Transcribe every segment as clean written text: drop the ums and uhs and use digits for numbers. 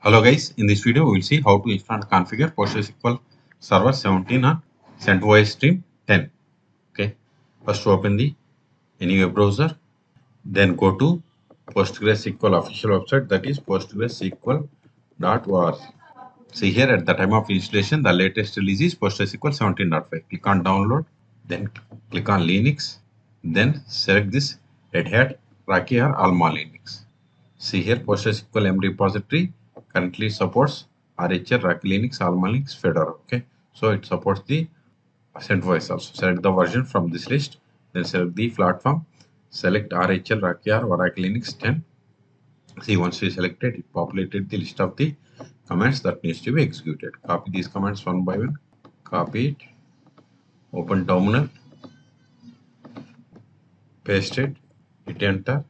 Hello guys, in this video we will see how to install and configure PostgreSQL Server 17 on CentOS Stream 10. Okay, first open the any web browser, then go to PostgreSQL official website, that is postgresql.org. See here at the time of installation the latest release is PostgreSQL 17.5. Click on download, then click on Linux, then select this Red Hat, Rocky or Alma Linux. See here, PostgreSQL M repository currently supports RHEL, Rocky Linux, Alma Linux, Fedora. Okay, so it supports the CentOS also. Select the version from this list, then select the platform. Select RHEL, Rocky or Rocky Linux 10. See, once you selected, it populated the list of the commands that needs to be executed. Copy these commands one by one. Copy it. Open terminal. Paste it. Hit enter.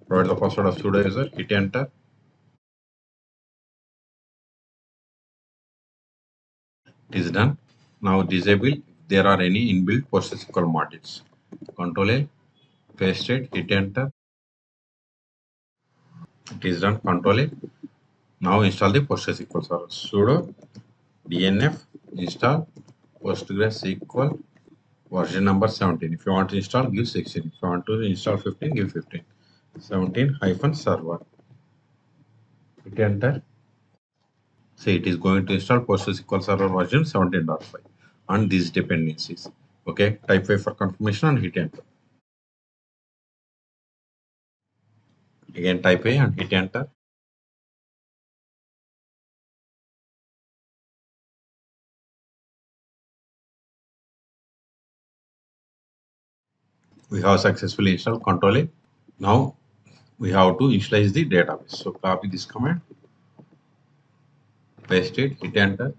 Provide the password of sudo user. Hit enter. It is done. Now disable if there are any inbuilt PostgreSQL modules. Control A, paste it, hit enter. It is done. Control A. Now install the PostgreSQL server. Sudo dnf install PostgreSQL version number 17. If you want to install, give 16. If you want to install 15, give 15. 17-server. Hit enter. See, it is going to install PostgreSQL Server version 17.5 on these dependencies. Okay, type A for confirmation and hit enter. Again, type A and hit enter. We have successfully installed Control A. Now we have to initialize the database. So copy this command, paste it, hit enter.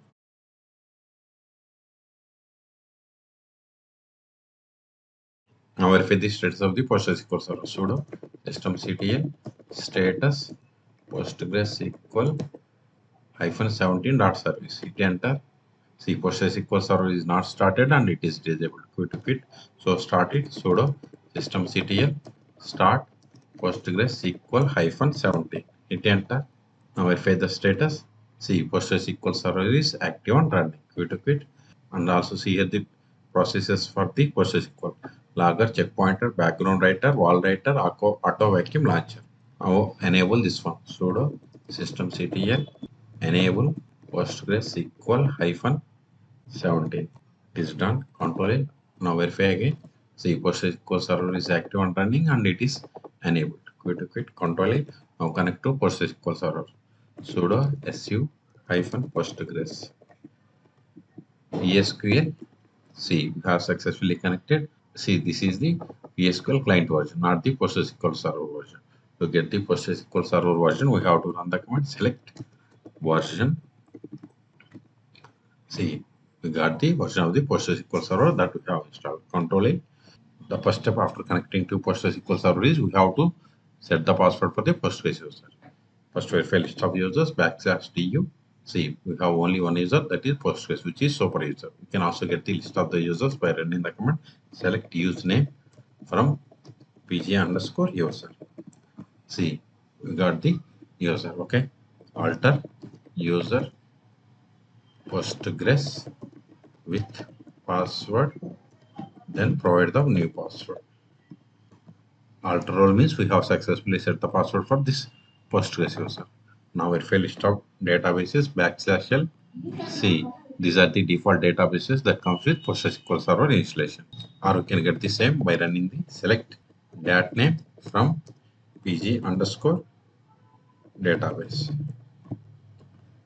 Now verify the status of the PostgreSQL server. Sudo systemctl status PostgreSQL -17.service. Hit enter. See, PostgreSQL server is not started and it is disabled. Quit. So start it. Sudo systemctl start PostgreSQL -17. Hit enter. Now verify the status. See, PostgreSQL server is active and running. Quit. And also see here the processes for the PostgreSQL. Logger, checkpointer, background writer, wall writer, auto vacuum launcher. Now enable this one. Sudo systemctl enable PostgreSQL -17. It is done. Control A. Now verify again. See, PostgreSQL server is active and running and it is enabled. Quit. Control A. Now connect to PostgreSQL server. Sudo su-postgres PSQL. See, we have successfully connected. See, this is the PSQL client version, not the PostgreSQL server version. To get the PostgreSQL server version, we have to run the command select version. See, we got the version of the PostgreSQL server that we have installed. Control A. The first step after connecting to PostgreSQL server is we have to set the password for the Postgres user. First verify list of users /du. See, we have only one user, that is Postgres, which is super user. We can also get the list of the users by running the command select username from pg_user. See, we got the user. Okay, alter user Postgres with password, then provide the new password. Alter role means we have successfully set the password for this Postgres user. Now verify list of databases /l. See, these are the default databases that comes with PostgreSQL Server installation. Or you can get the same by running the select dat name from pg_database.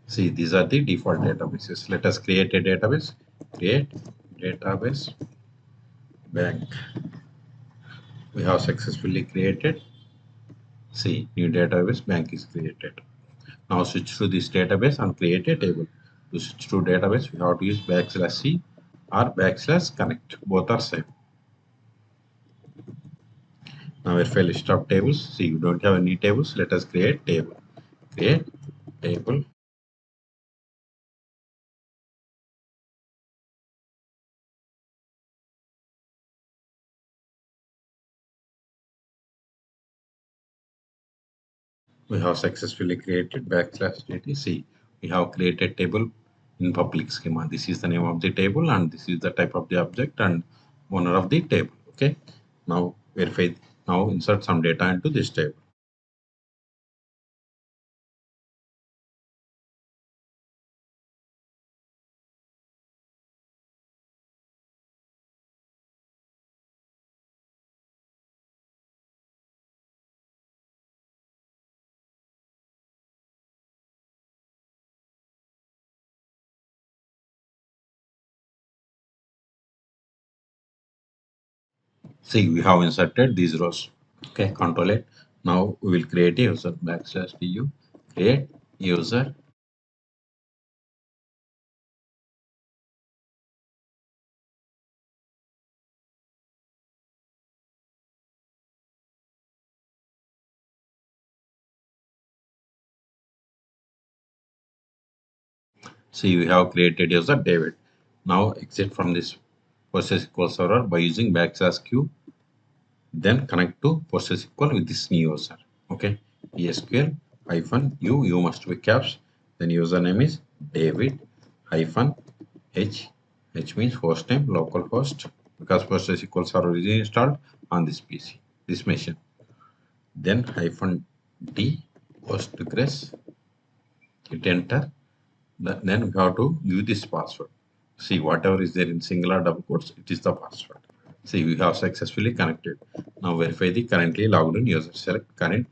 See, these are the default databases. Let us create a database. Create database bank. We have successfully created. See, new database bank is created. Now switch to this database and create a table. To switch to database, we have to use /c or /connect. Both are same. Now verify list of tables. See, we don't have any tables. Let us create table. Create table. we have successfully created /dt. We have created table in public schema. This is the name of the table and this is the type of the object and owner of the table. Okay. Now verify. Now insert some data into this table. See, we have inserted these rows. Okay, control it. Now we will create a user /du create user. See, we have created user David. Now exit from this PostgreSQL server by using /q. Then connect to PostgreSQL with this new user. Okay, PSQL -u, you must be caps. Then username is David -h. H means host name, localhost, because PostgreSQL server is installed on this PC, this machine. Then -d Postgres, hit enter. Then we have to give this password. See, whatever is there in singular double quotes, it is the password. See, we have successfully connected. Now verify the currently logged in user. Select current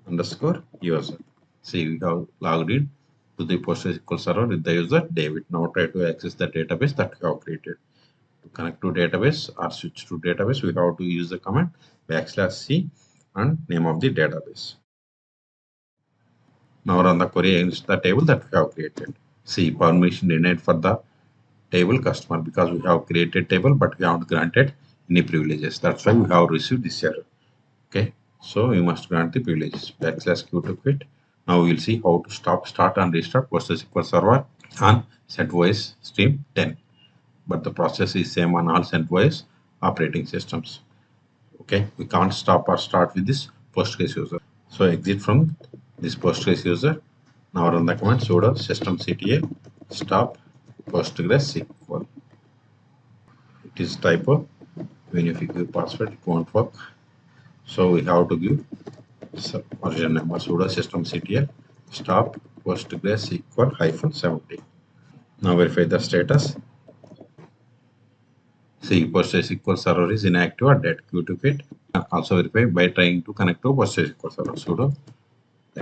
underscore user. See, we have logged in to the PostgreSQL server with the user David. Now try to access the database that we have created. To connect to database or switch to database, we have to use the command /c and name of the database. Now run the query against the table that we have created. See, permission denied for the table customer because we have created table but we haven't granted any privileges. That's why we have received this error. Okay, so we must grant the privileges. /q to quit. Now we will see how to stop, start, and restart PostgreSQL server on CentOS stream 10. But the process is same on all CentOS operating systems. Okay, we can't stop or start with this Postgres user. So exit from this Postgres user. Now run the command sudo systemctl stop PostgreSQL. It is typo. When you give password, it won't work. So we have to give version number sudo systemctl stop PostgreSQL -70. Now verify the status. See, PostgreSQL server is inactive or dead. Q to quit. Also verify by trying to connect to PostgreSQL server. Sudo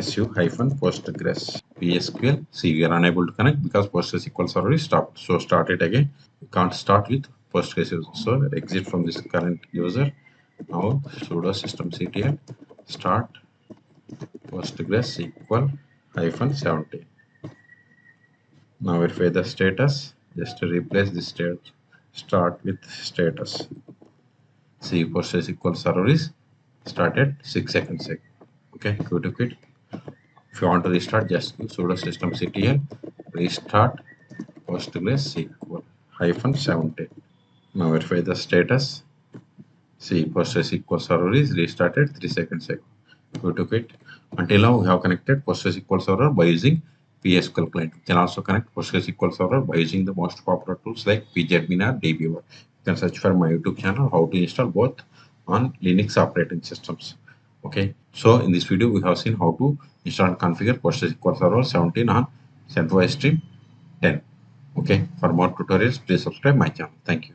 su-postgres PSQL. See, we are unable to connect because PostgreSQL server is stopped. So start it again. You can't start with Postgres user. So exit from this current user. Now sudo systemctl start PostgreSQL -70. Now verify the status. Just to replace this state. Start with status. See, PostgreSQL server is started 6 seconds ago. Okay, go to quit. If you want to restart, just use sudo systemctl restart PostgreSQL -70. Now verify the status. See, PostgreSQL server is restarted 3 seconds ago. Go to quit. Until now, we have connected PostgreSQL server by using PSQL client. You can also connect PostgreSQL server by using the most popular tools like pgadmin or DBA. You can search for my YouTube channel how to install both on Linux operating systems. Okay, so in this video, we have seen how to install and configure PostgreSQL server 17 on CentOS stream 10. Okay, for more tutorials, please subscribe my channel. Thank you.